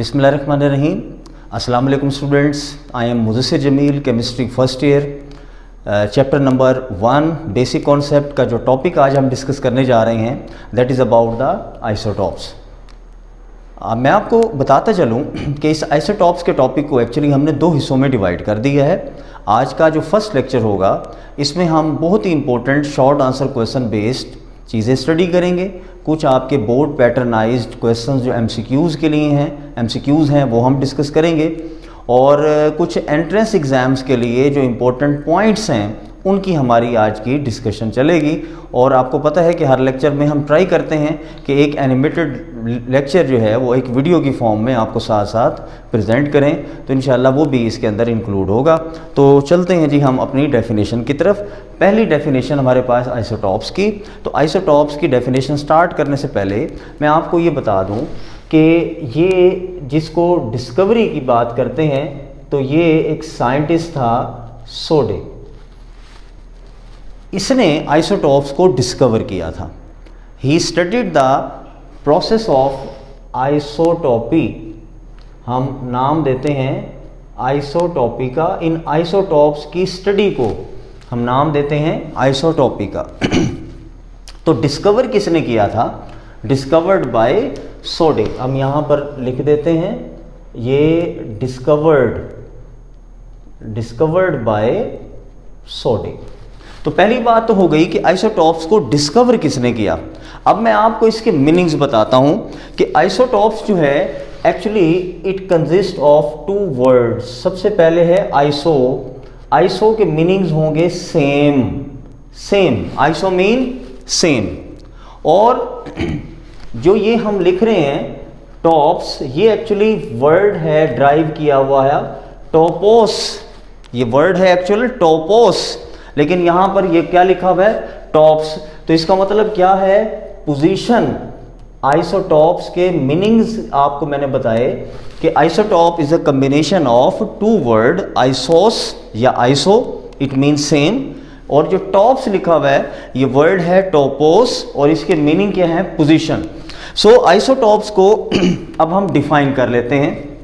बिस्मिल्लाहिर्रहमानिर्रहीम। अस्सलाम वालेकुम students, I am Mudassir Jameel, chemistry first year, chapter number 1 basic concept का जो टॉपिक आज हम डिस्कस करने जा रहे हैं that is about the isotopes. मैं आपको बताता चलूं कि इस आइसोटॉप्स के टॉपिक को एक्चुअली हमने दो हिस्सों में डिवाइड कर दिया है। आज का जो फर्स्ट लेक्चर होगा इसमें हम बहुत ही important short answer question based चीज़ें स्टडी करेंगे। कुछ आपके बोर्ड पैटर्नाइज्ड क्वेश्चंस जो एमसीक्यूज़ के लिए हैं, एमसीक्यूज़ हैं, वो हम डिस्कस करेंगे और कुछ एंट्रेंस एग्ज़ाम्स के लिए जो इम्पोर्टेंट पॉइंट्स हैं उनकी हमारी आज की डिस्कशन चलेगी। और आपको पता है कि हर लेक्चर में हम ट्राई करते हैं कि एक एनिमेटेड लेक्चर जो है वो एक वीडियो की फॉर्म में आपको साथ साथ प्रेजेंट करें, तो इंशाल्लाह वो भी इसके अंदर इंक्लूड होगा। तो चलते हैं जी हम अपनी डेफिनेशन की तरफ। पहली डेफिनेशन हमारे पास आइसोटॉप्स की। तो आइसोटॉप्स की डेफिनेशन स्टार्ट करने से पहले मैं आपको ये बता दूँ कि ये जिसको डिस्कवरी की बात करते हैं तो ये एक साइंटिस्ट था सोडे, इसने आइसोटॉप्स को डिस्कवर किया था। He studied the process of isotopy, हम नाम देते हैं आइसोटॉपी का। इन आइसोटॉप्स की स्टडी को हम नाम देते हैं आइसोटॉपी का। तो डिस्कवर किसने किया था? डिस्कवर्ड बाय सोडे। हम यहाँ पर लिख देते हैं ये डिस्कवर्ड बाय सोडे। तो पहली बात तो हो गई कि आइसोटॉप्स को डिस्कवर किसने किया। अब मैं आपको इसके मीनिंग्स बताता हूं कि आइसोटॉप्स जो है actually it consist of two words. सबसे पहले है आइसो। आइसो के मीनिंग्स होंगे सेम। Iso mean same. और जो ये हम लिख रहे हैं टॉप्स, ये एक्चुअली वर्ड है ड्राइव किया हुआ है टोपोस। ये वर्ड है एक्चुअली टोपोस, लेकिन यहां पर ये क्या लिखा हुआ है? टॉप्स। तो इसका मतलब क्या है? पोजीशन। आइसोटॉप्स के मीनिंग्स आपको मैंने बताए कि isotope is a combination of two word, isos या आइसो, इट मीन्स सेम, और जो टॉप्स लिखा हुआ है ये वर्ड है टोपोस और इसके मीनिंग क्या है? पोजीशन। सो आइसोटॉप्स को अब हम डिफाइन कर लेते हैं।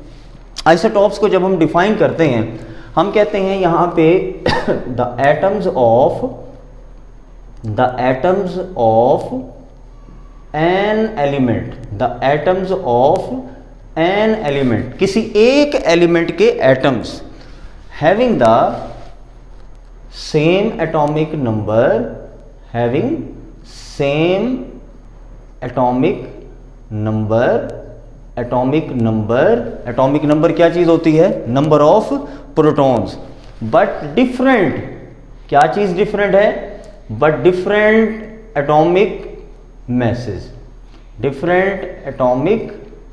आइसोटॉप्स को जब हम डिफाइन करते हैं हम कहते हैं यहां पे the atoms of an element, किसी एक एलिमेंट के atoms having the same atomic number क्या चीज होती है? Number of protons. But different, क्या चीज डिफरेंट है? But different atomic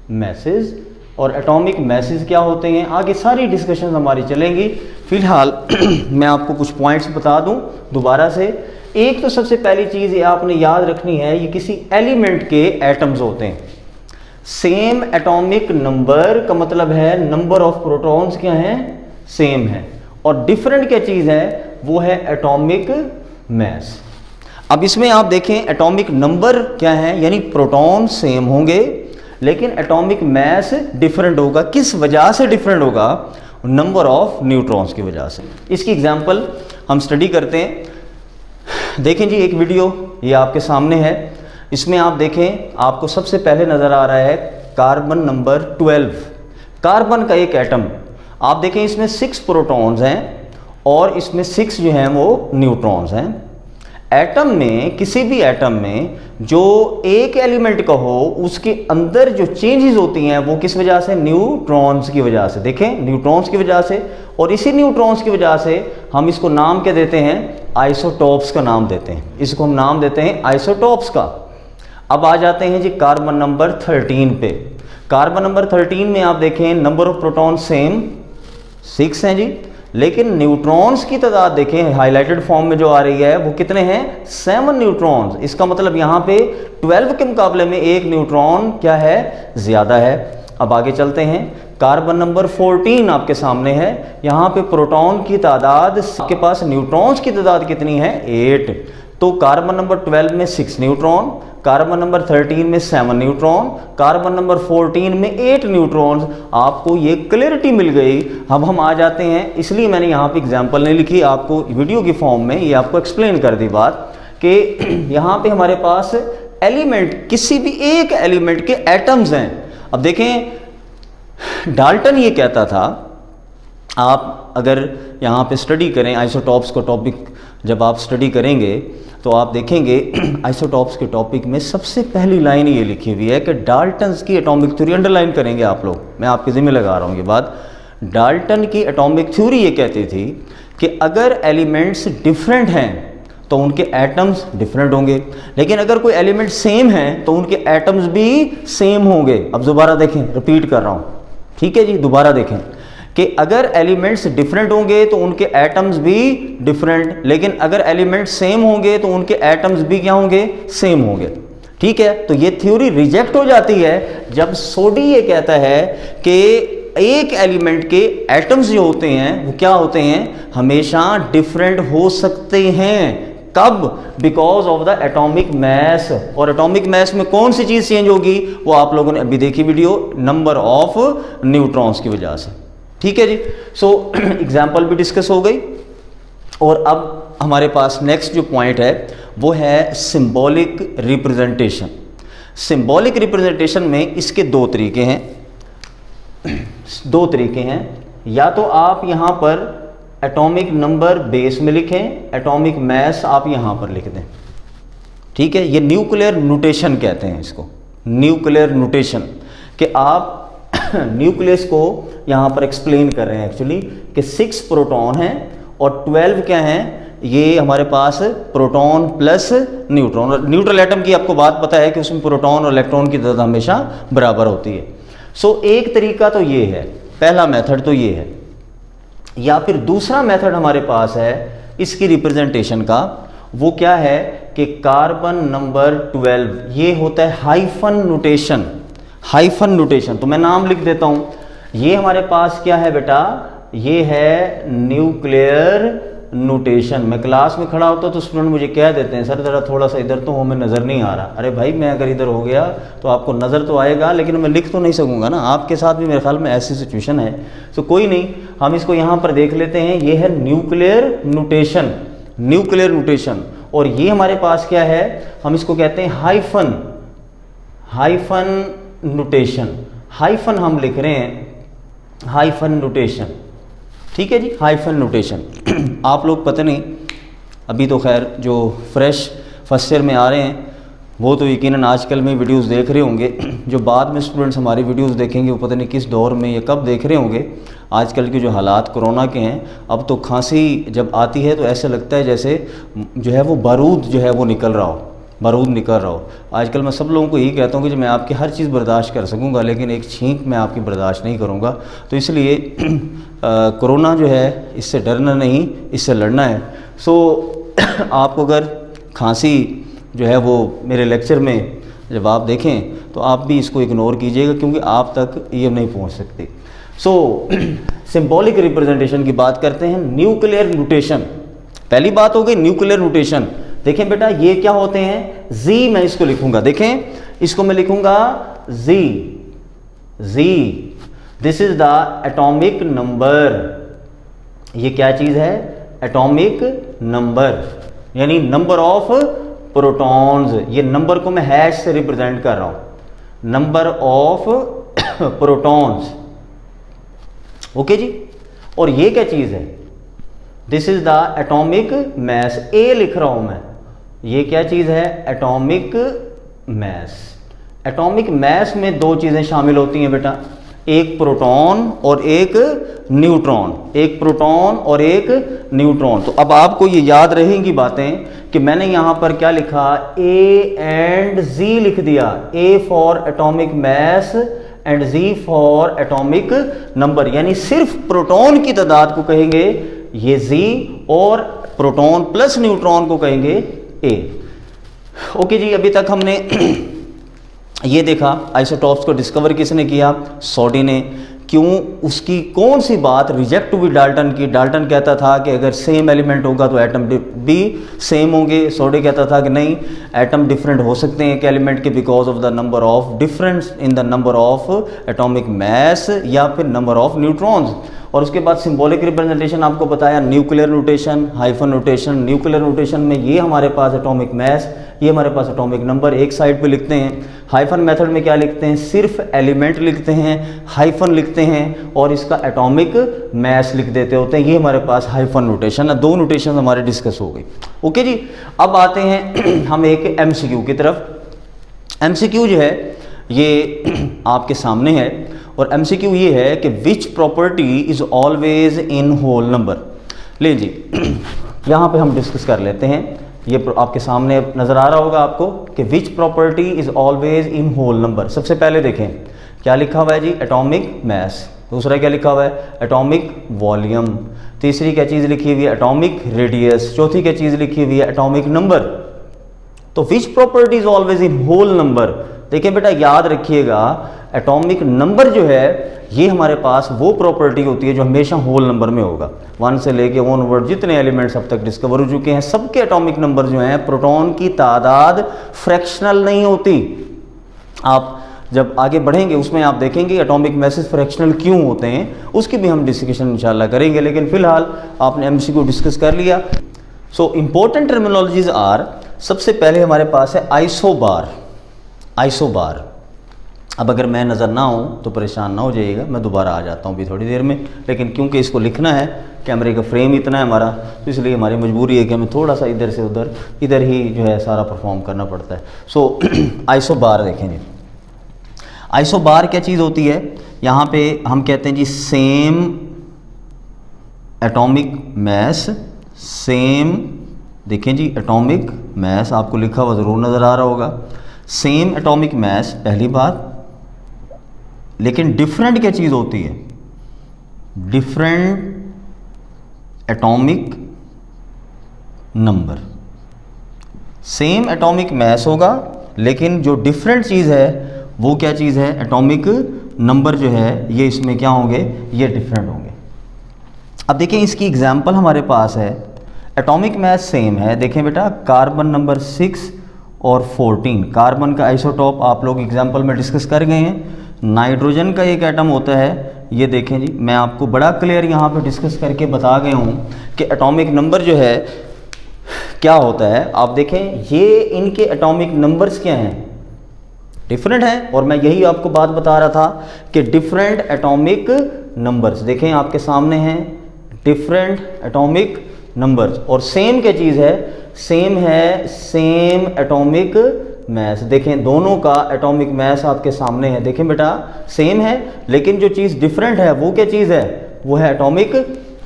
message. और एटॉमिक मैसेज क्या होते हैं आगे सारी डिस्कशन हमारी चलेंगी। फिलहाल मैं आपको कुछ पॉइंट्स बता दूं दोबारा से। एक तो सबसे पहली चीज ये आपने याद रखनी है, ये किसी एलिमेंट के एटम्स होते हैं। सेम एटॉमिक नंबर का मतलब है नंबर ऑफ प्रोटॉन्स क्या है? सेम है। और डिफरेंट क्या चीज है? वो है एटॉमिक मैस। अब इसमें आप देखें एटॉमिक नंबर क्या है, यानी प्रोटॉन सेम होंगे लेकिन एटॉमिक मैस डिफरेंट होगा। किस वजह से डिफरेंट होगा? नंबर ऑफ न्यूट्रॉन्स की वजह से। इसकी एग्जांपल हम स्टडी करते हैं। देखें जी एक वीडियो ये आपके सामने है। इसमें आप देखें आपको सबसे पहले नजर आ रहा है कार्बन नंबर 12। कार्बन का एक एटम आप देखें, इसमें 6 प्रोटॉन्स हैं और इसमें 6 जो हैं वो न्यूट्रॉन्स हैं। एटम में, किसी भी एटम में जो एक एलिमेंट का हो उसके अंदर जो चेंजेस होती हैं वो किस वजह से? न्यूट्रॉन्स की वजह से। देखें न्यूट्रॉन्स की वजह से, और इसी न्यूट्रॉन्स की वजह से हम इसको नाम क्या देते हैं? आइसोटॉप्स का नाम देते हैं। इसको हम नाम देते हैं आइसोटॉप्स का। अब आ जाते हैं जी कार्बन नंबर 13 पे। कार्बन नंबर 13 में आप देखें नंबर ऑफ प्रोटॉन सेम 6 हैं जी, लेकिन न्यूट्रॉन्स की तादाद देखें हाईलाइटेड फॉर्म में जो आ रही है वो कितने हैं? 7 न्यूट्रॉन्स। इसका मतलब यहाँ पे 12 के मुकाबले में एक न्यूट्रॉन क्या है? ज्यादा है। अब आगे चलते हैं। कार्बन नंबर 14 आपके सामने है। यहाँ पे प्रोटॉन की तादाद, आपके पास न्यूट्रॉन्स की तादाद कितनी है? 8। तो कार्बन नंबर 12 में 6 न्यूट्रॉन, कार्बन नंबर 13 में 7 न्यूट्रॉन, कार्बन नंबर 14 में 8 न्यूट्रॉन्स। आपको ये क्लैरिटी मिल गई। अब हम आ जाते हैं, इसलिए मैंने यहाँ पे एग्जांपल नहीं लिखी, आपको वीडियो की फॉर्म में ये आपको एक्सप्लेन कर दी बात कि यहाँ पे हमारे पास एलिमेंट, किसी भी एक एलिमेंट के एटम्स हैं। अब देखें डाल्टन ये कहता था, आप अगर यहाँ पे स्टडी करें आइसोटॉप्स को टॉपिक जब आप स्टडी करेंगे तो आप देखेंगे आइसोटॉप्स के टॉपिक में सबसे पहली लाइन ये लिखी हुई है कि डाल्टन्स की एटॉमिक थ्योरी, अंडरलाइन करेंगे आप लोग, मैं आपके जिम्मे लगा रहा हूँ ये बात। डाल्टन की एटॉमिक थ्योरी ये कहती थी कि अगर एलिमेंट्स डिफरेंट हैं तो उनके एटम्स डिफरेंट होंगे, लेकिन अगर कोई एलिमेंट सेम है तो उनके एटम्स भी सेम होंगे। अब दोबारा देखें, रिपीट कर रहा हूँ, ठीक है जी, दोबारा देखें कि अगर एलिमेंट्स डिफरेंट होंगे तो उनके एटम्स भी डिफरेंट, लेकिन अगर एलिमेंट्स सेम होंगे तो उनके एटम्स भी क्या होंगे, सेम होंगे। ठीक है, तो ये थ्योरी रिजेक्ट हो जाती है जब सोडी ये कहता है कि एक एलिमेंट के एटम्स जो होते हैं वो क्या होते हैं, हमेशा डिफरेंट हो सकते हैं। कब? Because of the atomic mess. और एटॉमिक मैस में कौन सी चीज चेंज होगी, वो आप लोगों ने अभी देखी वीडियो, नंबर ऑफ न्यूट्रॉन्स की वजह से। ठीक है जी, सो एग्जाम्पल भी डिस्कस हो गई। और अब हमारे पास नेक्स्ट जो पॉइंट है वो है सिंबॉलिक रिप्रेजेंटेशन। सिंबॉलिक रिप्रेजेंटेशन में इसके दो तरीके हैं, या तो आप यहां पर एटॉमिक नंबर बेस में लिखें, एटॉमिक मैस आप यहां पर लिख दें। ठीक है, ये न्यूक्लियर नोटेशन कहते हैं इसको, न्यूक्लियर नोटेशन, कि आप न्यूक्लियस को यहां पर एक्सप्लेन कर रहे हैं एक्चुअली कि 6 प्रोटॉन हैं और 12 क्या हैं, ये हमारे पास प्रोटॉन प्लस न्यूट्रॉन। और न्यूट्रल एटम की आपको बात पता है कि उसमें प्रोटॉन और इलेक्ट्रॉन की तादाद हमेशा बराबर होती है। सो एक तरीका तो ये है, पहला मेथड तो ये है, या फिर दूसरा मेथड हमारे पास है इसकी रिप्रेजेंटेशन का, वो क्या है कि कार्बन नंबर 12 ये होता है हाइफन नोटेशन। हाइफन नोटेशन, तो मैं नाम लिख देता हूं, ये हमारे पास क्या है बेटा, ये है न्यूक्लियर नोटेशन। मैं क्लास में खड़ा होता तो स्टूडेंट मुझे कह देते हैं सर जरा थोड़ा सा इधर तो हो, मैं नज़र नहीं आ रहा। अरे भाई मैं अगर इधर हो गया तो आपको नज़र तो आएगा लेकिन मैं लिख तो नहीं सकूंगा ना, आपके साथ भी मेरे ख्याल में ऐसी सिचुएशन है। तो कोई नहीं, हम इसको यहाँ पर देख लेते हैं, ये है न्यूक्लियर नोटेशन, न्यूक्लियर नोटेशन। और ये हमारे पास क्या है, हम इसको कहते हैं हाइफन, हाइफन नोटेशन। हाइफन हम लिख रहे हैं, हाइफन नोटेशन। ठीक है जी, हाइफन नोटेशन। आप लोग पता नहीं, अभी तो खैर जो फ्रेश फर्स्ट ईयर में आ रहे हैं वो तो यकीनन आजकल में वीडियोस देख रहे होंगे, जो बाद में स्टूडेंट्स हमारी वीडियोस देखेंगे वो पता नहीं किस दौर में या कब देख रहे होंगे। आजकल के जो हालात कोरोना के हैं, अब तो खांसी जब आती है तो ऐसा लगता है जैसे जो है वो बारूद जो है वो निकल रहा हो, बारूद निकल रहा हो। आजकल मैं सब लोगों को यही कहता हूँ कि मैं आपकी हर चीज़ बर्दाश्त कर सकूँगा लेकिन एक छींक मैं आपकी बर्दाश्त नहीं करूँगा। तो इसलिए कोरोना जो है इससे डरना नहीं, इससे लड़ना है। सो आपको अगर खांसी जो है वो मेरे लेक्चर में जब आप देखें तो आप भी इसको इग्नोर कीजिएगा क्योंकि आप तक ये नहीं पहुँच सकती। सो सिंबॉलिक रिप्रेजेंटेशन की बात करते हैं, न्यूक्लियर नोटेशन। पहली बात हो गई न्यूक्लियर नोटेशन। देखें बेटा ये क्या होते हैं, जी मैं इसको लिखूंगा, देखें इसको मैं लिखूंगा जी, जी this is the atomic number. ये क्या चीज है, एटॉमिक नंबर, यानी नंबर ऑफ प्रोटॉन्स। ये नंबर को मैं हैश से रिप्रेजेंट कर रहा हूं, नंबर ऑफ प्रोटॉन्स। ओके जी, और ये क्या चीज है, this is the atomic mass, A लिख रहा हूं मैं, ये क्या चीज है, एटॉमिक मैस। एटॉमिक मैस में दो चीजें शामिल होती हैं बेटा, एक प्रोटॉन और एक न्यूट्रॉन, एक प्रोटॉन और एक न्यूट्रॉन। तो अब आपको ये याद रहेंगी बातें कि मैंने यहां पर क्या लिखा, ए एंड जी लिख दिया, A for atomic mass and Z for atomic number, यानी सिर्फ प्रोटॉन की तादाद को कहेंगे ये जी और प्रोटॉन प्लस न्यूट्रॉन को कहेंगे ए। ओके जी, अभी तक हमने ये देखा आइसोटॉप्स को डिस्कवर किसने किया, सोडी ने। क्यों, उसकी कौन सी बात रिजेक्ट हुई डाल्टन की। डाल्टन कहता था कि अगर सेम एलिमेंट होगा तो एटम भी सेम होंगे। सोडे कहता था कि नहीं, एटम डिफरेंट हो सकते हैं एक एलिमेंट के because of the number of difference in the number of atomic mass या फिर नंबर ऑफ न्यूट्रॉन्स। और उसके बाद सिंबॉलिक रिप्रेजेंटेशन आपको बताया, nuclear notation, hyphen notation. Nuclear notation में ये हमारे पास एटॉमिक मास, ये हमारे पास एटॉमिक नंबर एक साइड पे लिखते हैं। हाइफन मेथड में क्या लिखते हैं, सिर्फ एलिमेंट लिखते हैं, हाइफन लिखते हैं और इसका एटॉमिक मास लिख देते होते हैं। ये हमारे पास हाइफन नोटेशन है। दो नोटेशन हमारे डिस्कस हो गई। ओके जी, अब आते हैं हम एक एमसीक्यू की तरफ। एमसीक्यू जो है ये आपके सामने है और एमसीक्यू ये है कि which property is always in whole number. ले जी यहाँ पे हम डिस्कस कर लेते हैं। ये आपके सामने नज़र आ रहा होगा आपको कि which property is always in whole number. सबसे पहले देखें क्या लिखा हुआ है जी, एटॉमिक मास। दूसरा क्या लिखा हुआ है, एटॉमिक वॉल्यूम। तीसरी क्या चीज़ लिखी हुई है, एटॉमिक रेडियस। चौथी क्या चीज़ लिखी हुई है, एटॉमिक नंबर। तो which property is always in whole number. देखिए बेटा याद रखिएगा, एटॉमिक नंबर जो है ये हमारे पास वो प्रॉपर्टी होती है जो हमेशा होल नंबर में होगा। 1 से लेके ऑनवर्ड जितने एलिमेंट्स अब तक डिस्कवर हो चुके हैं सबके एटॉमिक नंबर जो हैं, प्रोटॉन की तादाद फ्रैक्शनल नहीं होती। आप जब आगे बढ़ेंगे उसमें आप देखेंगे एटॉमिक मैसेज फ्रैक्शनल क्यों होते हैं, उसकी भी हम डिस्कशन इंशाल्लाह करेंगे। लेकिन फिलहाल आपने एमसीक्यू डिस्कस कर लिया। सो इंपॉर्टेंट टर्मिनोलॉजीज आर, सबसे पहले हमारे पास है आइसोबार। आइसोबार, अब अगर मैं नज़र ना हूँ तो परेशान ना हो जाइएगा, मैं दोबारा आ जाता हूँ भी थोड़ी देर में। लेकिन क्योंकि इसको लिखना है, कैमरे का फ्रेम इतना है हमारा, तो इसलिए हमारी मजबूरी है कि हमें थोड़ा सा इधर से उधर, इधर ही जो है सारा परफॉर्म करना पड़ता है। सो आइसोबार देखें जी, आइसोबार क्या चीज़ होती है, यहाँ पे हम कहते हैं जी सेम एटॉमिक मास। सेम देखें जी, एटॉमिक मास आपको लिखा हुआ ज़रूर नज़र आ रहा होगा। सेम एटॉमिक मास पहली बात, लेकिन डिफरेंट क्या चीज़ होती है, different atomic number. Same atomic mass होगा लेकिन जो डिफरेंट चीज़ है वो क्या चीज़ है, एटॉमिक नंबर जो है ये इसमें क्या होंगे, ये डिफरेंट होंगे। अब देखें इसकी एग्जांपल हमारे पास है, एटॉमिक मास सेम है। देखें बेटा कार्बन नंबर 6 और 14, कार्बन का आइसोटॉप आप लोग एग्जाम्पल में डिस्कस कर गए हैं। नाइट्रोजन का एक एटम होता है, ये देखें जी, मैं आपको बड़ा क्लियर यहाँ पे डिस्कस करके बता गया हूँ कि एटॉमिक नंबर जो है क्या होता है। आप देखें ये इनके एटॉमिक नंबर्स क्या हैं, डिफरेंट हैं। और मैं यही आपको बात बता रहा था कि डिफरेंट एटॉमिक नंबर्स देखें आपके सामने हैं, डिफरेंट एटॉमिक नंबर्स। और सेम क्या चीज़ है, सेम है, सेम एटॉमिक मास। देखें दोनों का एटॉमिक मास आपके सामने है। देखें बेटा सेम है, लेकिन जो चीज़ डिफरेंट है वो क्या चीज़ है, वो है एटॉमिक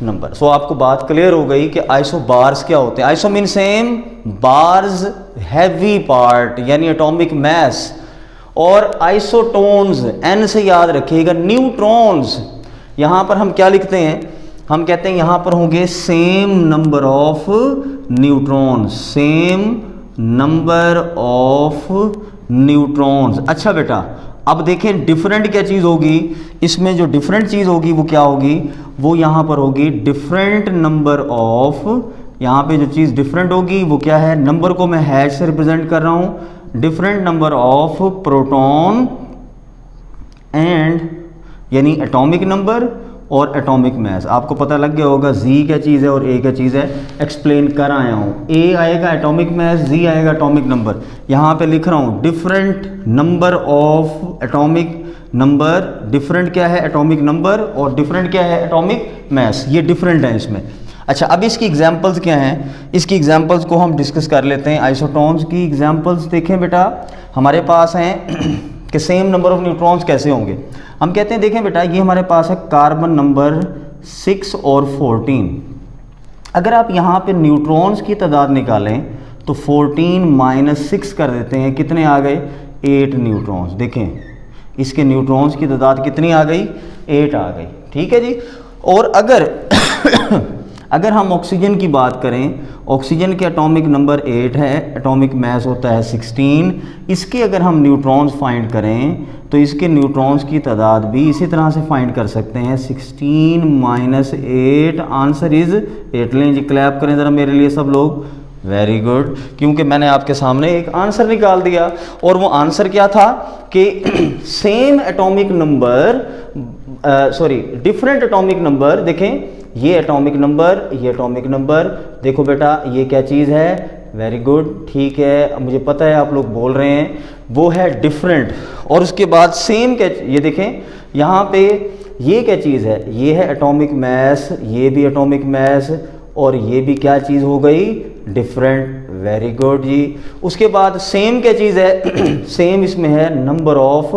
नंबर। सो आपको बात क्लियर हो गई कि आइसोबार्स क्या होते हैं। Iso mean same, bars heavy part यानी एटॉमिक मास, और आइसोटोन्स एन से याद रखिएगा, न्यूट्रॉन्स। यहाँ पर हम क्या लिखते हैं, हम कहते हैं यहाँ पर होंगे same number of neutrons, same number of neutrons. अच्छा बेटा अब देखें डिफरेंट क्या चीज़ होगी, इसमें जो डिफरेंट चीज़ होगी वो क्या होगी, वो यहाँ पर होगी डिफरेंट नंबर ऑफ, यहाँ पे जो चीज़ डिफरेंट होगी वो क्या है, नंबर को मैं हैश से रिप्रेजेंट कर रहा हूँ, different number of proton and यानी एटॉमिक नंबर और एटॉमिक मास। आपको पता लग गया होगा जी क्या चीज़ है और ए क्या चीज़ है, एक्सप्लेन कर आया हूँ। ए आएगा एटॉमिक मास, जी आएगा एटॉमिक नंबर। यहाँ पे लिख रहा हूँ different number of atomic number, different क्या है एटॉमिक नंबर और डिफरेंट क्या है एटॉमिक मास, ये डिफरेंट है इसमें। अच्छा अब इसकी एग्जांपल्स क्या हैं, इसकी एग्जांपल्स को हम डिस्कस कर लेते हैं। आइसोटोन्स की एग्जांपल्स देखें बेटा, हमारे पास हैं कि सेम नंबर ऑफ न्यूट्रॉन्स कैसे होंगे। हम कहते हैं देखें बेटा ये हमारे पास है कार्बन नंबर 6 और 14। अगर आप यहाँ पे न्यूट्रॉन्स की तादाद निकालें तो 14 माइनस 6 कर देते हैं, कितने आ गए, 8 न्यूट्रॉन्स। देखें इसके न्यूट्रॉन्स की तादाद कितनी आ गई, 8 आ गई। ठीक है जी। और अगर हम ऑक्सीजन की बात करें, ऑक्सीजन के एटॉमिक नंबर 8 है, एटॉमिक मास होता है 16। इसके अगर हम न्यूट्रॉन्स फाइंड करें तो इसके न्यूट्रॉन्स की तादाद भी इसी तरह से फाइंड कर सकते हैं, 16 माइनस 8, आंसर इज़ 8। लें जी, क्लैप करें ज़रा मेरे लिए सब लोग, वेरी गुड, क्योंकि मैंने आपके सामने एक आंसर निकाल दिया। और वो आंसर क्या था कि same atomic number, different atomic number, देखें ये एटॉमिक नंबर, ये एटॉमिक नंबर, देखो बेटा ये क्या चीज़ है, वेरी गुड, ठीक है, मुझे पता है आप लोग बोल रहे हैं, वो है डिफरेंट। और उसके बाद सेम क्या, ये देखें यहाँ पे ये क्या चीज़ है, ये है एटॉमिक मास, ये भी एटॉमिक मास, और ये भी क्या चीज़ हो गई, डिफरेंट, वेरी गुड जी। उसके बाद सेम क्या चीज़ है, सेम इसमें है नंबर ऑफ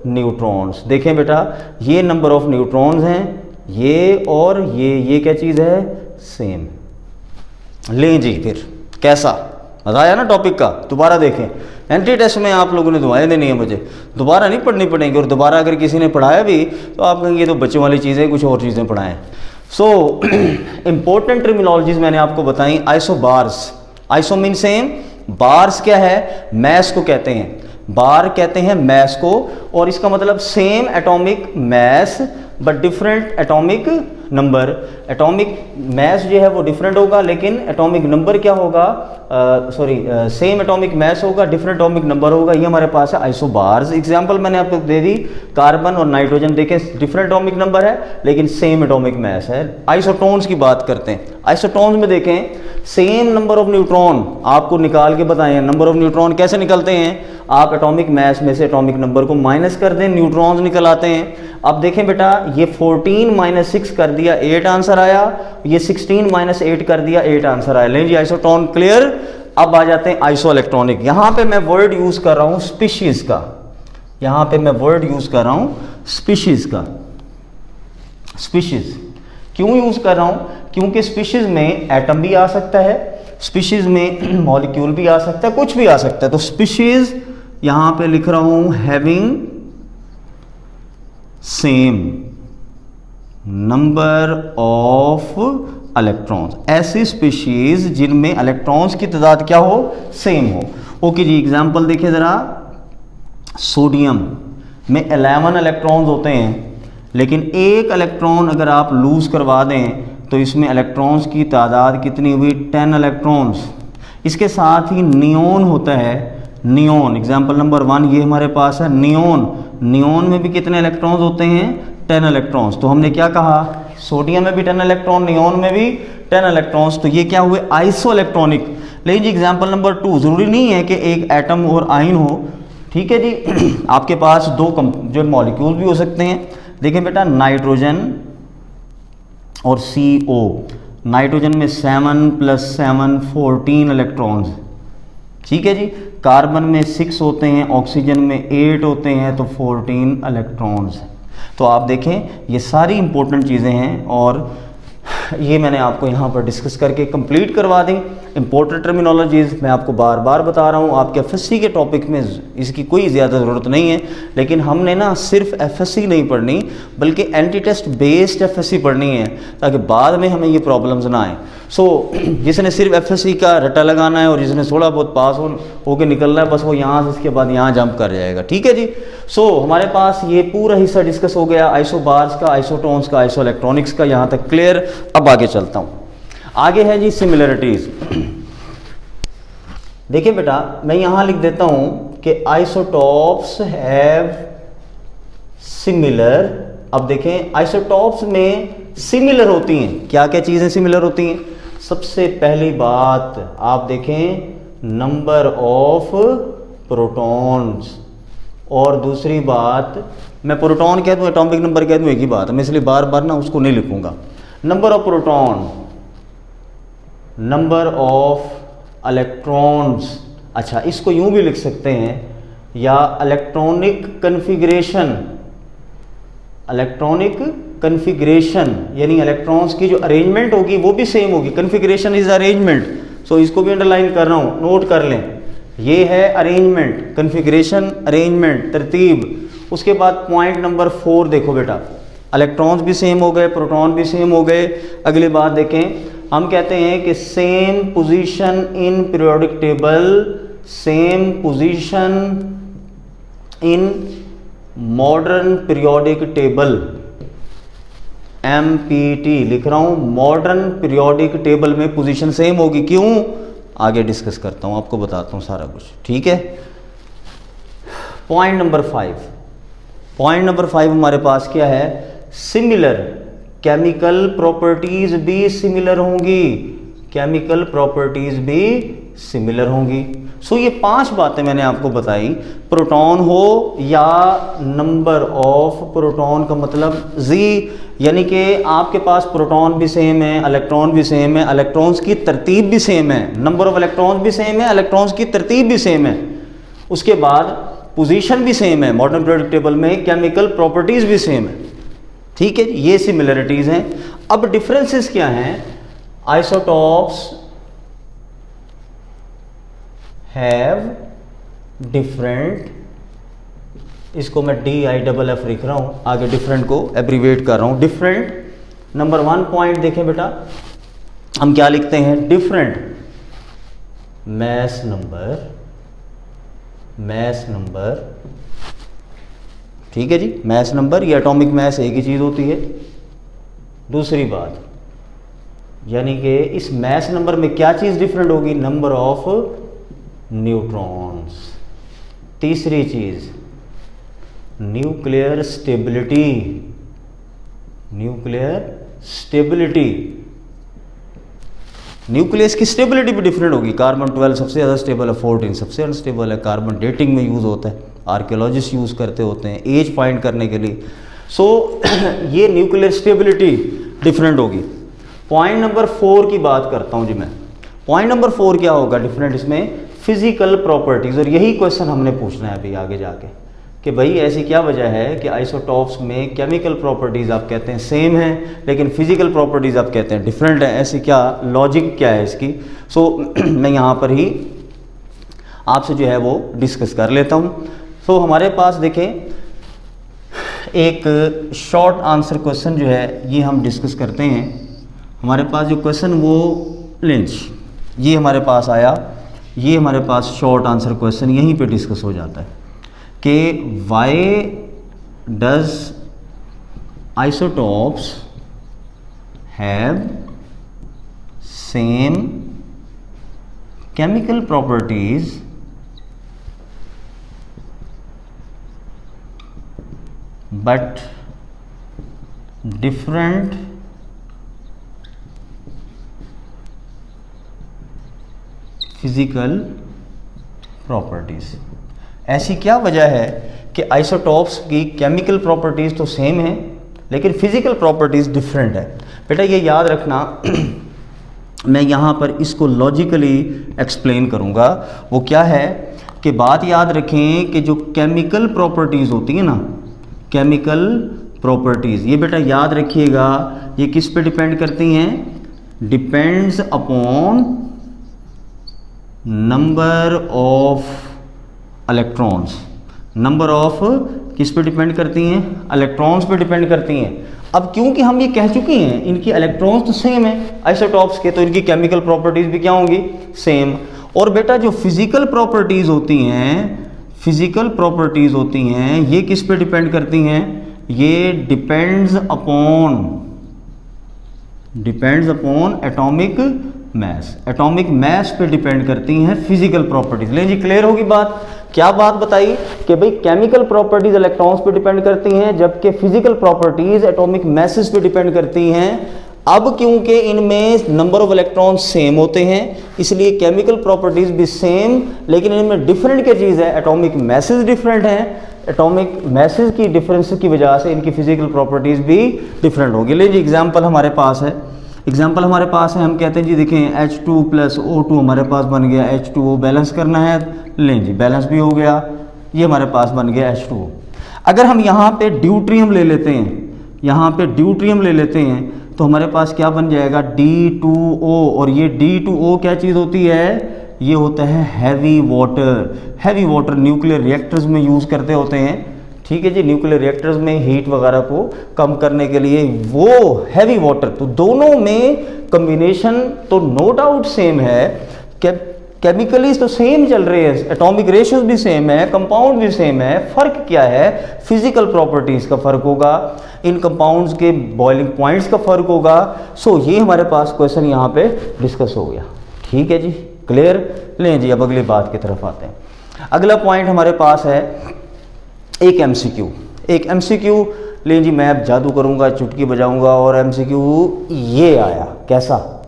न्यूट्रॉन्स। देखें बेटा ये नंबर ऑफ न्यूट्रॉन्स हैं, ये और ये क्या चीज़ है, सेम। लें जी, फिर कैसा मज़ा आया ना टॉपिक का। दोबारा देखें, एंट्री टेस्ट में आप लोगों ने दुआएं देनी है, मुझे दोबारा नहीं पढ़नी पड़ेंगी, और दोबारा अगर किसी ने पढ़ाया भी तो आप कहेंगे ये तो बच्चों वाली चीज़ें, कुछ और चीज़ें पढ़ाएं। सो इम्पोर्टेंट टर्मिनोलॉजीज मैंने आपको बताई। Isobars, iso mean same, bars क्या है, मैस को कहते हैं, बार कहते हैं मैस को, और इसका मतलब same atomic mass but different atomic number. Atomic mass जो है वो डिफरेंट होगा, लेकिन एटॉमिक नंबर क्या होगा, सेम एटॉमिक मैस होगा, डिफरेंट एटॉमिक नंबर होगा। ये हमारे पास है आइसोबार्स। एग्जांपल मैंने आपको दे दी, कार्बन और नाइट्रोजन, देखें डिफरेंट एटॉमिक नंबर है लेकिन सेम एटॉमिक मैस है। आइसोटोन्स की बात करते हैं, आइसोटोन्स में देखें सेम नंबर ऑफ न्यूट्रॉन आपको निकाल के बताएं। नंबर ऑफ न्यूट्रॉन कैसे निकलते हैं, आप एटॉमिक मास में से एटॉमिक नंबर को माइनस कर दें, न्यूट्रॉन्स निकल आते हैं। अब देखें बेटा ये 14 माइनस 6 कर दिया, 8 आंसर आया, ये 16 माइनस 8 कर दिया, 8 आंसर आया। लें जी, आइसोटोन क्लियर। अब आ जाते हैं आइसो इलेक्ट्रॉनिक। यहां पे मैं वर्ड यूज कर रहा हूं स्पीशीज का, यहां पे मैं वर्ड यूज कर रहा हूं स्पीशीज का। स्पीशीज क्यों यूज कर रहा हूं, क्योंकि स्पीशीज में एटम भी आ सकता है, स्पीशीज में मॉलिक्यूल भी आ सकता है, कुछ भी आ सकता है। तो स्पीशीज यहां पे लिख रहा हूं having same number of electrons, ऐसी स्पीशीज जिनमें इलेक्ट्रॉन्स की तादाद क्या हो, सेम हो। ओके जी, एग्जांपल देखिए जरा, सोडियम में 11 इलेक्ट्रॉन्स होते हैं, लेकिन एक इलेक्ट्रॉन अगर आप लूज करवा दें तो इसमें इलेक्ट्रॉन्स की तादाद कितनी हुई, 10 इलेक्ट्रॉन्स। इसके साथ ही नियोन होता है, नियोन एग्जाम्पल नंबर 1 ये हमारे पास है नियोन। नियोन में भी कितने इलेक्ट्रॉन्स होते हैं, 10 इलेक्ट्रॉन्स। तो हमने क्या कहा, सोडियम में भी 10 इलेक्ट्रॉन, नियोन में भी 10 इलेक्ट्रॉन्स। तो ये क्या हुए, आइसो इलेक्ट्रॉनिक। लेकिन जी एग्जाम्पल नंबर 2, ज़रूरी नहीं है कि एक एटम और आयन हो, ठीक है जी आपके पास दो जो मॉलिक्यूल भी हो सकते हैं। देखिए बेटा नाइट्रोजन और CO, नाइट्रोजन में 7 + 7 14 इलेक्ट्रॉन्स, ठीक है जी। कार्बन में 6 होते हैं, ऑक्सीजन में 8 होते हैं, तो 14 इलेक्ट्रॉन्स। तो आप देखें ये सारी इंपॉर्टेंट चीज़ें हैं और ये मैंने आपको यहाँ पर डिस्कस करके कंप्लीट करवा दी। इंपॉर्टेंट टर्मिनोलॉजीज़ मैं आपको बार बार बता रहा हूँ, आपके FSC के टॉपिक में इसकी कोई ज़्यादा ज़रूरत नहीं है, लेकिन हमने ना सिर्फ FSC नहीं पढ़नी बल्कि एंटी टेस्ट बेस्ड FSC पढ़नी है, ताकि बाद में हमें ये प्रॉब्लम्स ना आए। जिसने सिर्फ FSC का रट्टा लगाना है और जिसने थोड़ा बहुत पास होके निकलना है, बस वो यहाँ से इसके बाद यहाँ जंप कर जाएगा, ठीक है जी। हमारे पास ये पूरा हिस्सा डिस्कस हो गया आइसोबार्स का, आइसोटोन्स का, आइसो इलेक्ट्रॉनिक्स का, यहाँ तक क्लियर। अब आगे चलता हूँ, आगे है जी सिमिलरिटीज। देखिए बेटा मैं यहाँ लिख देता हूँ कि आइसोटॉप्स हैव सिमिलर। अब देखें आइसोटॉप्स में सिमिलर होती हैं, क्या क्या चीज़ें सिमिलर होती हैं। सबसे पहली बात आप देखें नंबर ऑफ प्रोटॉन्स, और दूसरी बात मैं प्रोटॉन कह दूँ एटॉमिक नंबर कह दूँ एक ही बात है, मैं इसलिए बार बार ना उसको नहीं लिखूंगा। Number of proton, number of electrons, अच्छा इसको यूं भी लिख सकते हैं, या इलेक्ट्रॉनिक कन्फिग्रेशन। इलेक्ट्रॉनिक कन्फिग्रेशन यानी इलेक्ट्रॉन्स की जो अरेंजमेंट होगी वो भी सेम होगी। कन्फिग्रेशन इज अरेंजमेंट, सो इसको भी अंडरलाइन कर रहा हूँ, नोट कर लें। ये है अरेंजमेंट, कन्फिग्रेशन, अरेंजमेंट, तरतीब। उसके बाद पॉइंट नंबर 4 देखो बेटा, इलेक्ट्रॉन्स भी सेम हो गए, प्रोटॉन भी सेम हो गए। अगली बात देखें हम कहते हैं कि same position in periodic table, same position in modern periodic table, MPT लिख रहा हूं, मॉडर्न पीरियोडिक टेबल में पोजीशन सेम होगी। क्यों? आगे डिस्कस करता हूं, आपको बताता हूं सारा कुछ, ठीक है। पॉइंट नंबर 5 हमारे पास क्या है? सिमिलर, केमिकल प्रॉपर्टीज भी सिमिलर होंगी, केमिकल प्रॉपर्टीज भी सिमिलर होंगी। सो ये 5 बातें मैंने आपको बताई। प्रोटॉन हो या नंबर ऑफ प्रोटॉन का मतलब Z, यानी कि आपके पास प्रोटॉन भी सेम है, इलेक्ट्रॉन भी सेम है, इलेक्ट्रॉन्स की तरतीब भी सेम है, नंबर ऑफ इलेक्ट्रॉन्स भी सेम है, इलेक्ट्रॉन्स की तरतीब भी सेम है, उसके बाद पोजीशन भी सेम है, मॉडर्न पीरियोडिक टेबल में केमिकल प्रॉपर्टीज भी सेम है, ठीक है। ये सिमिलरिटीज हैं। अब डिफरेंसेस क्या हैं? आइसोटॉप्स हैव डिफरेंट, इसको मैं DIFF लिख रहा हूं, आगे डिफरेंट को एब्रीवेट कर रहा हूं। डिफरेंट, नंबर 1 पॉइंट देखें बेटा, हम क्या लिखते हैं? डिफरेंट मैस नंबर, ठीक है जी। मैस नंबर या एटॉमिक मैस एक ही चीज होती है। दूसरी बात, यानी कि इस मैस नंबर में क्या चीज डिफरेंट होगी? Number of neutrons. तीसरी चीज, न्यूक्लियर स्टेबिलिटी, न्यूक्लियस की स्टेबिलिटी भी डिफरेंट होगी। कार्बन 12 सबसे ज़्यादा स्टेबल है, 14 सबसे अनस्टेबल है। कार्बन डेटिंग में यूज़ होता है, आर्कियोलॉजिस्ट यूज़ करते होते हैं एज फाइंड करने के लिए। सो ये न्यूक्लियर स्टेबिलिटी डिफरेंट होगी। पॉइंट नंबर 4 की बात करता हूँ जी मैं। पॉइंट नंबर 4 क्या होगा डिफरेंट? इसमें फिजिकल प्रॉपर्टीज़, और यही क्वेश्चन हमने पूछना है अभी आगे जाके कि भाई ऐसी क्या वजह है कि आइसोटॉप्स में केमिकल प्रॉपर्टीज़ आप कहते हैं सेम है लेकिन फिजिकल प्रॉपर्टीज़ आप कहते हैं डिफरेंट है, ऐसी क्या लॉजिक क्या है इसकी? सो मैं यहाँ पर ही आपसे जो है वो डिस्कस कर लेता हूँ। सो हमारे पास देखें एक शॉर्ट आंसर क्वेश्चन जो है ये हम डिस्कस करते हैं। हमारे पास जो क्वेश्चन वो लेंच ये हमारे पास आया, ये हमारे पास शॉर्ट आंसर क्वेश्चन यहीं पे डिस्कस हो जाता है कि why does isotopes have same chemical properties but different physical properties. ऐसी क्या वजह है कि आइसोटॉप्स की केमिकल प्रॉपर्टीज तो सेम है लेकिन फिजिकल प्रॉपर्टीज डिफरेंट है? बेटा ये याद रखना मैं यहाँ पर इसको लॉजिकली एक्सप्लेन करूँगा। वो क्या है कि बात याद रखें कि जो केमिकल प्रॉपर्टीज होती है ना, केमिकल प्रॉपर्टीज, ये बेटा याद रखिएगा ये किस पे डिपेंड करती हैं? Depends upon number of electrons. Number of किस पे डिपेंड करती हैं? इलेक्ट्रॉन्स पे डिपेंड करती हैं। अब क्योंकि हम ये कह चुके हैं इनकी इलेक्ट्रॉन्स तो सेम है आइसोटॉप्स के, तो इनकी केमिकल प्रॉपर्टीज भी क्या होंगी? सेम। और बेटा जो फिजिकल प्रॉपर्टीज होती हैं, फिजिकल प्रॉपर्टीज होती हैं ये किस पे डिपेंड करती हैं? ये depends upon atomic mass. Atomic mass पे डिपेंड करती हैं फिजिकल प्रॉपर्टीज। लेकिन जी क्लियर होगी बात? क्या बात बताई कि भाई केमिकल प्रॉपर्टीज इलेक्ट्रॉन्स पे डिपेंड करती हैं जबकि फिजिकल प्रॉपर्टीज एटॉमिक मैसेस पे डिपेंड करती हैं। अब क्योंकि इनमें नंबर ऑफ इलेक्ट्रॉन्स सेम होते हैं इसलिए केमिकल प्रॉपर्टीज भी सेम, लेकिन इनमें डिफरेंट क्या चीज़ है? एटॉमिक मैसेज डिफरेंट हैं। एटॉमिक मैसेज की डिफरेंस की वजह से इनकी फिजिकल प्रॉपर्टीज भी डिफरेंट होगी। लेकिन जी एग्जाम्पल हमारे पास है, एग्जाम्पल हमारे पास है, हम कहते हैं जी देखें H2 + O2 हमारे पास बन गया, H2O बैलेंस करना है, लें जी बैलेंस भी हो गया, ये हमारे पास बन गया H2O। अगर हम यहाँ पे ड्यूट्रियम ले लेते हैं, यहाँ पे ड्यूट्रियम ले लेते हैं तो हमारे पास क्या बन जाएगा? D2O। और ये D2O क्या चीज़ होती है? ये होता है heavy water. Heavy water nuclear reactors में यूज़ करते होते हैं, ठीक है जी। न्यूक्लियर रिएक्टर्स में हीट वगैरह को कम करने के लिए वो हैवी वाटर, तो दोनों में कम्बिनेशन तो नो डाउट सेम है, केमिकली तो सेम चल रहे हैं, एटॉमिक रेशियोज भी सेम है, कंपाउंड भी सेम है, फर्क क्या है, फिजिकल प्रॉपर्टीज का फर्क होगा, इन कंपाउंड्स के बॉइलिंग पॉइंट्स का फर्क होगा। सो ये हमारे पास क्वेश्चन यहाँ पे डिस्कस हो गया। ठीक है जी, क्लियर। लें जी, अब अगली बात की तरफ आते हैं। अगला पॉइंट हमारे पास है एक एमसीक्यू। एक एमसीक्यू लें जी, मैं अब जादू करूँगा, चुटकी बजाऊँगा और एमसीक्यू ये आया। कैसा,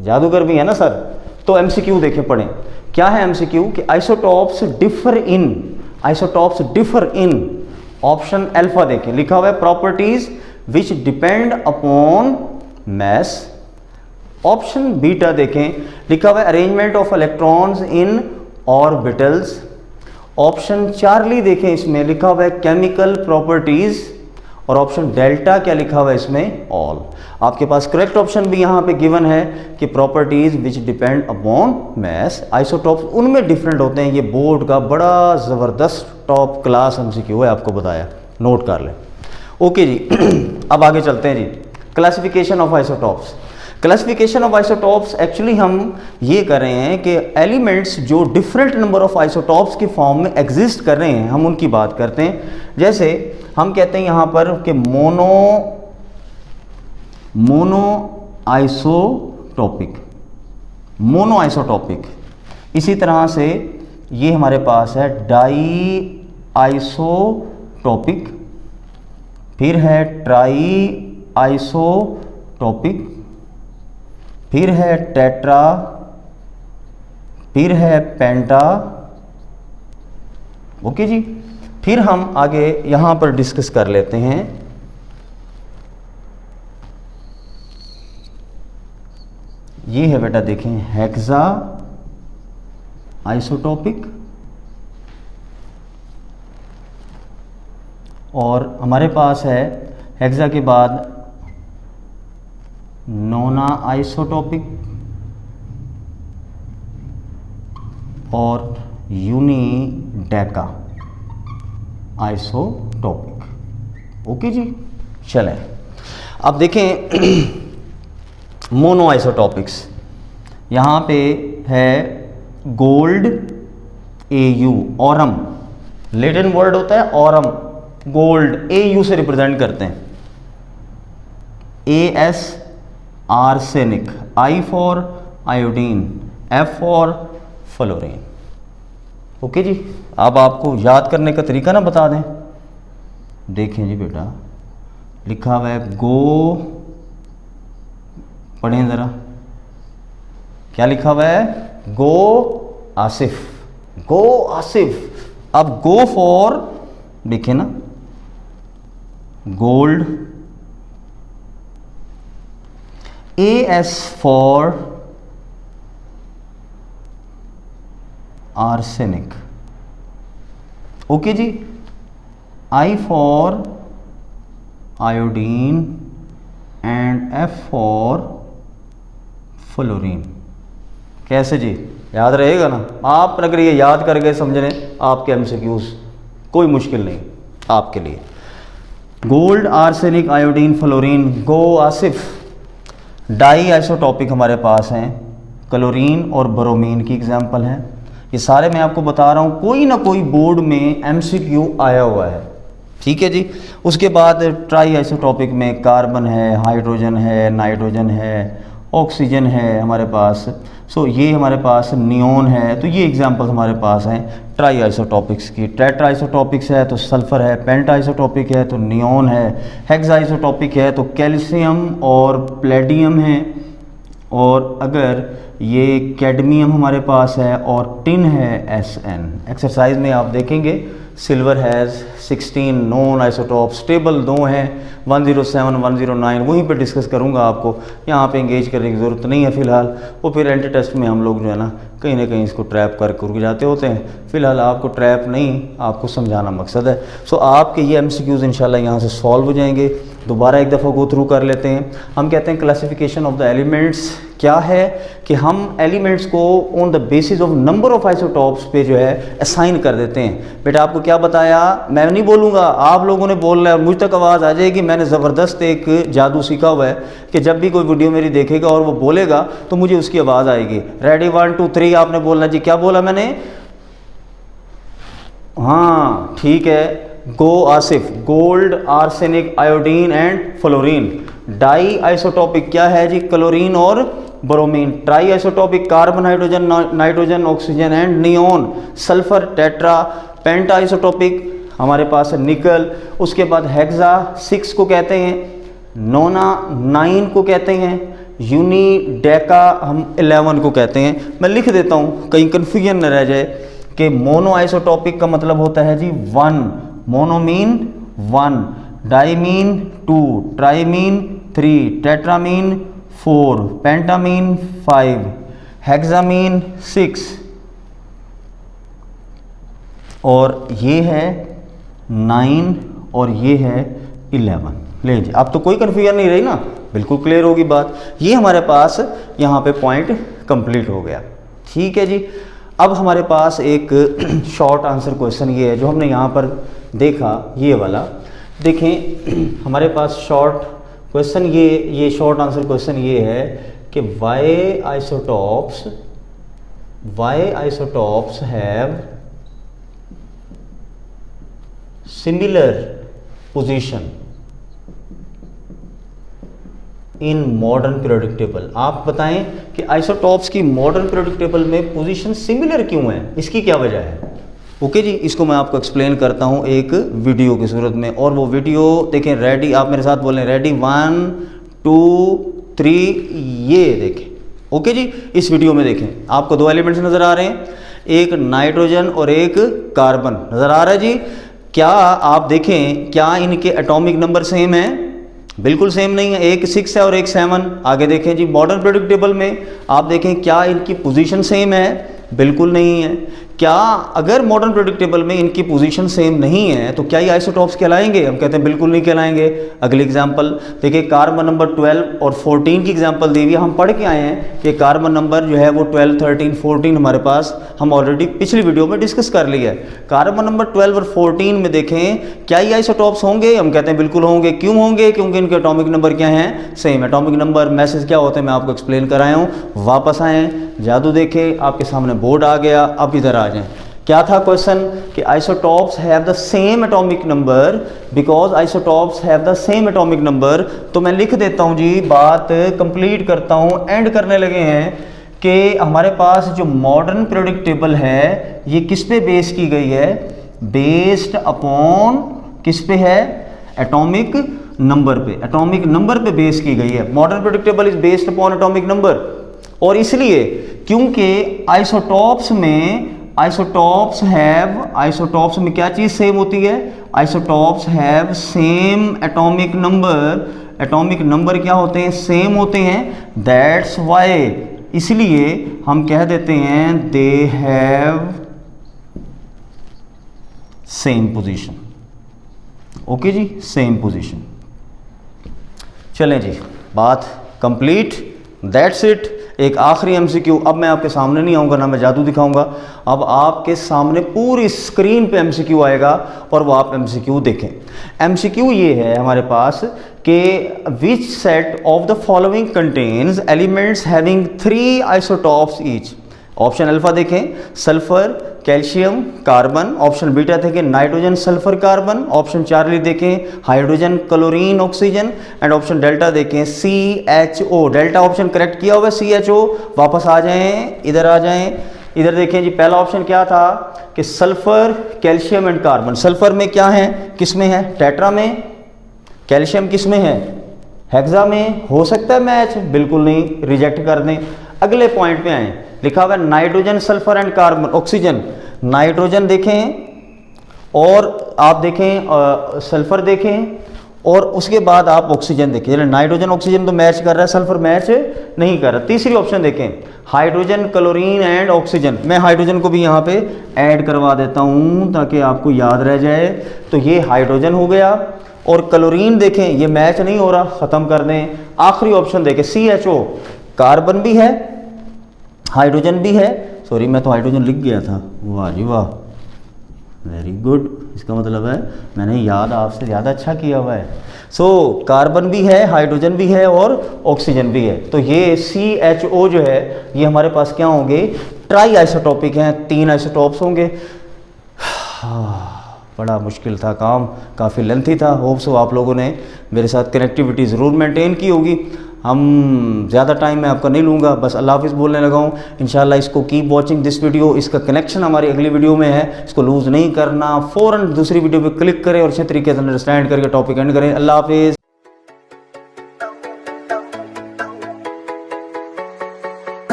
जादूगर भी है ना सर। तो एमसीक्यू देखें, पढ़ें क्या है एमसीक्यू कि isotopes differ in option alpha देखें, लिखा हुआ है properties which depend upon mass. Option beta देखें, लिखा हुआ है arrangement of electrons in orbitals. Option Charlie देखें, इसमें लिखा हुआ है केमिकल प्रॉपर्टीज। और ऑप्शन डेल्टा क्या लिखा हुआ है इसमें, ऑल। आपके पास करेक्ट ऑप्शन भी यहाँ पे गिवन है कि properties which depend upon mass. Isotopes उनमें डिफरेंट होते हैं। ये बोर्ड का बड़ा ज़बरदस्त टॉप क्लास एमसीक्यू है, आपको बताया, नोट कर लें। ओके जी, अब आगे चलते हैं जी। Classification of isotopes. Classification of isotopes actually हम ये कर रहे हैं कि एलिमेंट्स जो डिफरेंट नंबर ऑफ आइसोटॉप्स के फॉर्म में एग्जिस्ट कर रहे हैं, हम उनकी बात करते हैं। जैसे हम कहते हैं यहाँ पर कि मोनो आइसोटॉपिक। इसी तरह से ये हमारे पास है डाई आइसोटॉपिक, फिर है ट्राई आइसोटॉपिक, फिर है टेट्रा, फिर है पेंटा। ओके जी, फिर हम आगे यहां पर डिस्कस कर लेते हैं ये है बेटा, देखें हेक्सा आइसोटॉपिक, और हमारे पास है हेक्सा के बाद नोना आइसोटॉपिक और यूनिडेका आइसोटॉपिक। ओके जी, चलें अब देखें मोनो आइसोटॉपिक्स। यहाँ पे है gold, AU, aurum, Latin word होता है ऑरम, गोल्ड AU से रिप्रेजेंट करते हैं। AS arsenic, I for iodine, F for fluorine. Okay जी, अब आपको याद करने का तरीका ना बता दें। देखें जी बेटा, लिखा हुआ है गो, पढ़ें ज़रा क्या लिखा हुआ है, गो आसिफ, गो आसिफ। अब गो फॉर देखें ना, gold, AS for arsenic. Okay जी, I for iodine and F for fluorine. कैसे जी, याद रहेगा ना। आप अगर ये याद कर गए, समझ लें आपके एमसीक्यूज कोई मुश्किल नहीं आपके लिए। गोल्ड, आर्सेनिक, आयोडीन, फ्लोरीन, गो आसिफ। डाई आइसोटॉपिक हमारे पास हैं, क्लोरीन और ब्रोमीन की एग्जांपल है। ये सारे मैं आपको बता रहा हूँ, कोई ना कोई बोर्ड में एमसीक्यू आया हुआ है। ठीक है जी। उसके बाद ट्राई आइसोटॉपिक में कार्बन है, हाइड्रोजन है, नाइट्रोजन है, ऑक्सीजन है हमारे पास। सो ये हमारे पास नियोन है। तो ये एग्जांपल हमारे पास हैं ट्राई आइसोटॉपिक्स की। टेट्रा आइसोटॉपिक्स है तो सल्फर है, पेंटा आइसोटॉपिक है तो नियोन है, हेक्सा आइसोटॉपिक है तो कैल्शियम और प्लेडियम है, और अगर ये कैडमियम हमारे पास है और टिन है SN। एक्सरसाइज में आप देखेंगे silver has 16 non isotopes, table 2 हैं 107, 109, वहीं पे डिस्कस करूंगा। आपको यहाँ पे इंगेज करने की ज़रूरत नहीं है फ़िलहाल। वो फिर एंटी टेस्ट में हम लोग जो है ना कहीं ना कहीं इसको ट्रैप कर जाते होते हैं। फ़िलहाल आपको ट्रैप नहीं, आपको समझाना मकसद है। सो आपके ये MCQs इंशाल्लाह यहाँ से सॉल्व हो जाएंगे। दोबारा एक दफ़ा गो थ्रू कर लेते हैं। हम कहते हैं क्लासिफिकेशन ऑफ द एलिमेंट्स क्या है कि हम एलिमेंट्स को on the basis of number of isotopes पे जो है असाइन कर देते हैं। बेटा आपको क्या बताया, मैं नहीं बोलूँगा, आप लोगों ने बोलना है और मुझ तक आवाज़ आ जाएगी। मैंने ज़बरदस्त एक जादू सीखा हुआ है कि जब भी कोई वीडियो मेरी देखेगा और वो बोलेगा तो मुझे उसकी आवाज़ आएगी। रेडी 1 2 3 आपने बोलना जी। क्या बोला मैंने? हाँ ठीक है। Go Asif, gold, arsenic, iodine and fluorine. Di isotopic क्या है जी? क्लोरीन और bromine. Tri isotopic carbon, hydrogen, nitrogen, oxygen and neon. Sulphur, tetra. Penta isotopic हमारे पास है निकल। उसके बाद हेक्सा 6 को कहते हैं, नोना 9 को कहते हैं, यूनी डेका हम 11 को कहते हैं। मैं लिख देता हूँ कहीं कन्फ्यूजन न रह जाए कि मोनो आइसोटॉपिक का मतलब होता है जी 1, मोनोमीन 1, डाइमीन 2, ट्राइमीन 3, टेट्रामीन 4, पेंटामीन 5, हेक्सामीन 6 और ये है 9 और ये है 11। ले जी, अब तो कोई कन्फ्यूजन नहीं रही ना, बिल्कुल क्लियर होगी बात। ये हमारे पास यहाँ पे पॉइंट कंप्लीट हो गया। ठीक है जी। अब हमारे पास एक शॉर्ट आंसर क्वेश्चन ये है जो हमने यहाँ पर देखा, ये वाला देखें। हमारे पास शॉर्ट क्वेश्चन ये शॉर्ट आंसर क्वेश्चन ये है कि why isotopes have similar position in modern periodic table. आप बताएं कि आइसोटॉप्स की मॉडर्न पीरियोडिक टेबल में पोजीशन सिमिलर क्यों है, इसकी क्या वजह है? ओके जी, इसको मैं आपको एक्सप्लेन करता हूं एक वीडियो की सूरत में। और वो वीडियो देखें, रेडी, आप मेरे साथ बोलें, रेडी 1 2 3, ये देखें। ओके जी, इस वीडियो में देखें, आपको 2 एलिमेंट्स नजर आ रहे हैं, एक नाइट्रोजन और एक कार्बन नजर आ रहा है जी। क्या आप देखें, क्या इनके एटॉमिक नंबर सेम है? बिल्कुल सेम नहीं है, एक 6 है और एक 7। आगे देखें जी, मॉडर्न पीरियोडिक टेबल में आप देखें क्या इनकी पोजीशन सेम है? बिल्कुल नहीं है। क्या अगर मॉडर्न पीरियोडिक टेबल में इनकी पोजीशन सेम नहीं है तो क्या ये आइसोटॉप्स कहलाएंगे? हम कहते हैं बिल्कुल नहीं कहलाएंगे। अगली एग्जांपल देखिए, कार्बन नंबर 12 और 14 की एग्जांपल दी हुई है। हम पढ़ के आए हैं कि कार्बन नंबर जो है वो 12 13 14 हमारे पास हम ऑलरेडी पिछली वीडियो में डिस्कस कर लिया है। कार्बन नंबर 12 और 14 में देखें क्या ये आइसोटॉप्स होंगे? हम कहते हैं बिल्कुल होंगे। क्यों होंगे? क्योंकि इनके एटॉमिक नंबर क्या हैं? सेम। एटॉमिक नंबर मैसेज क्या होते हैं मैं आपको एक्सप्लेन कराया हूँ। वापस आएँ, जादू देखें, आपके सामने बोर्ड आ गया। अब इधर आ जाएं। क्या था क्वेश्चन कि isotopes have the same atomic number, because isotopes have the same atomic number. तो मैं लिख देता हूं जी, बात कंप्लीट करता हूं, एंड करने लगे हैं कि हमारे पास जो मॉडर्न पीरियोडिक टेबल है ये किस पे बेस की गई है? बेस्ड अपॉन किस पे है? एटॉमिक नंबर पे। एटॉमिक नंबर पे बेस की गई है। Modern periodic table is based upon atomic number. और इसलिए क्योंकि आइसोटॉप्स में क्या चीज सेम होती है? Isotopes have same atomic number. Atomic number क्या होते हैं? सेम होते हैं। दैट्स वाई, इसलिए हम कह देते हैं they have same position. Okay जी, सेम पोजीशन। चलें जी, बात कंप्लीट। That's it. एक आखिरी एमसीक्यू। अब मैं आपके सामने नहीं आऊँगा, ना मैं जादू दिखाऊंगा। अब आपके सामने पूरी स्क्रीन पे एमसीक्यू आएगा और वो आप एमसीक्यू देखें। एमसीक्यू ये है हमारे पास कि which set of the following contains elements having 3 isotopes each. Option alpha देखें, sulphur, calcium, carbon. Option beta देखें, nitrogen, sulphur, carbon. Option Charlie देखें, hydrogen, chlorine, oxygen. And option delta देखें, CHO। डेल्टा ऑप्शन करेक्ट किया हुआ, CHO। वापस आ जाएं, इधर आ जाएं। इधर देखें जी, पहला ऑप्शन क्या था कि sulphur, calcium and carbon. Sulphur में क्या है? किस में है? टेट्रा में। कैल्शियम किस में है? हेक्सा में। हो सकता है मैच? बिल्कुल नहीं, रिजेक्ट कर दें। अगले पॉइंट पे आए, लिखा हुआ है nitrogen, sulphur and carbon, oxygen. Nitrogen देखें और आप देखें सल्फर देखें और उसके बाद आप ऑक्सीजन देखें। नाइट्रोजन ऑक्सीजन तो मैच कर रहा है, सल्फर मैच नहीं कर रहा। तीसरी ऑप्शन देखें, हाइड्रोजन, क्लोरीन एंड ऑक्सीजन। मैं हाइड्रोजन को भी यहाँ पे ऐड करवा देता हूँ ताकि आपको याद रह जाए। तो ये हाइड्रोजन हो गया। और क्लोरीन देखें, ये मैच नहीं हो रहा, ख़त्म कर दें। आखिरी ऑप्शन देखें, CHO। कार्बन भी है, हाइड्रोजन भी है, सॉरी मैं तो हाइड्रोजन लिख गया था, वाह जी वाह, वेरी गुड, इसका मतलब है मैंने याद आपसे ज़्यादा अच्छा किया हुआ है। सो कार्बन भी है, हाइड्रोजन भी है और ऑक्सीजन भी है। तो ये CHO जो है ये हमारे पास क्या होंगे, ट्राई आइसोटॉपिक हैं, 3 आइसोटॉप्स होंगे। बड़ा मुश्किल था काम, काफ़ी लेंथी था। होप सो आप लोगों ने मेरे साथ कनेक्टिविटी ज़रूर मेंटेन की होगी। हम ज़्यादा टाइम मैं आपका नहीं लूँगा, बस अल्लाह हाफ़िज़ बोलने लगा हूँ। इंशाल्लाह इसको कीप वॉचिंग दिस वीडियो, इसका कनेक्शन हमारी अगली वीडियो में है, इसको लूज़ नहीं करना। फ़ौरन दूसरी वीडियो पे क्लिक करें और अच्छे तरीके से अंडरस्टैंड करके टॉपिक एंड करें। अल्लाह हाफ़िज़।